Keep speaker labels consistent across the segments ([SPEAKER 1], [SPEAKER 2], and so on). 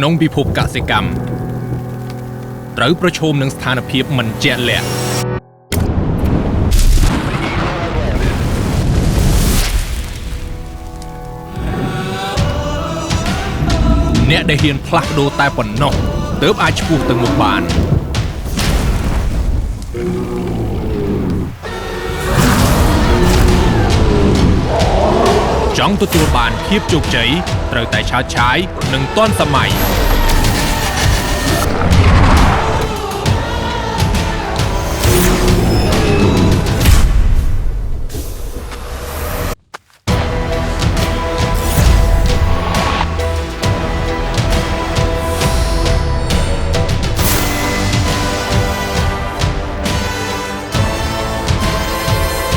[SPEAKER 1] ក្នុងពិភពកសិកម្មត្រូវប្រឈមនឹងស្ថានភាពមិនជាក់លាក់អ្នកដែលហ៊ានផ្លាស់ប្ដូរតែប៉ុណ្ណោះទើបអាចឆ្ពោះទៅមុខបានចង់ទទួលបានភាពជោគជ័យត្រូវតែឆើតឆាយនិងទាន់សម័យ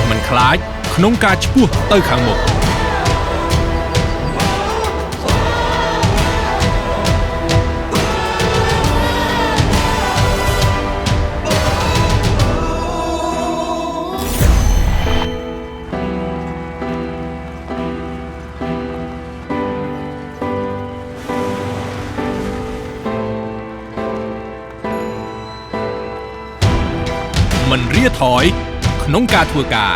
[SPEAKER 1] មិនខ្លាចក្នុងការឆ្ពោះទៅខាងមុខមិនរាថយក្នុងការធ្វើការ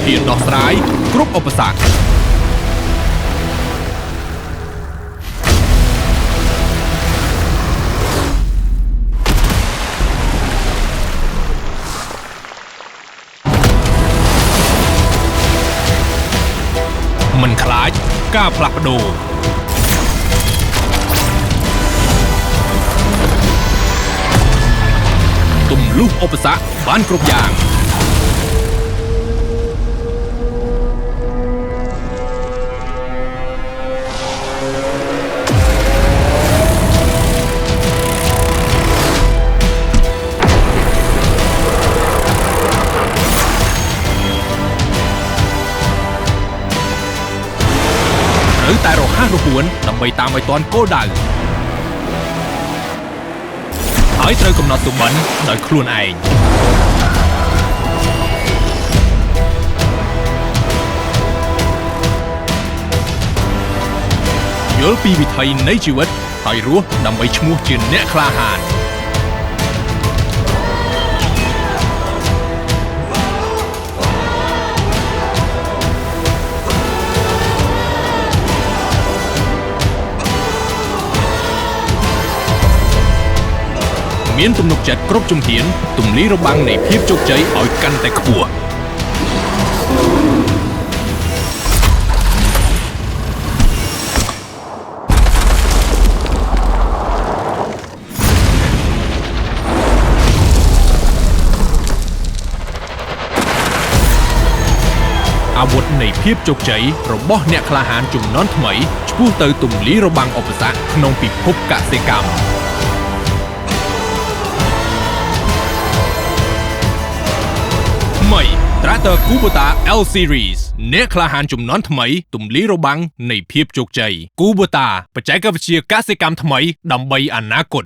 [SPEAKER 1] ហ៊ានដោះស្រាយគ្រប់ឧបសគ្គមិនខ្លាចការផ្លាស់ប្ដូរទម្លុះឧបសគ្គបានគ្រប់យ៉ាងត្រូវតែរហ័សរហួនដើម្បីតាមឲ្យទាន់គោលដៅហើយត្រូវកំណត់ទុបិនដោយខ្លួនឯងយល់ពីវិថីនៃជីវិតហើយរស់ដើម្បីឈ្មោះជាអ្នកក្លាហានមានទំនុកចិត្តគ្រប់ជំហានទម្លាយរបាំងនៃភាពជោគជ័យឲ្យកាន់តែខ្ពស់អាវុធនៃភាពជោគជ័យរបស់អ្នកក្លាហានជំនាន់ថ្មីឆ្ពោះទៅទម្លាយរបាំងឧបសគ្គក្នុងពិភពកសិកម្មTractor Kubota L Series អ្នកក្លាហានជំនាន់ថ្មីទម្លាយរបាំងនៃភាពជោគជ័យ Kubota បច្ចេកវិទ្យាកសិកម្មថ្មីដើម្បីអនាគត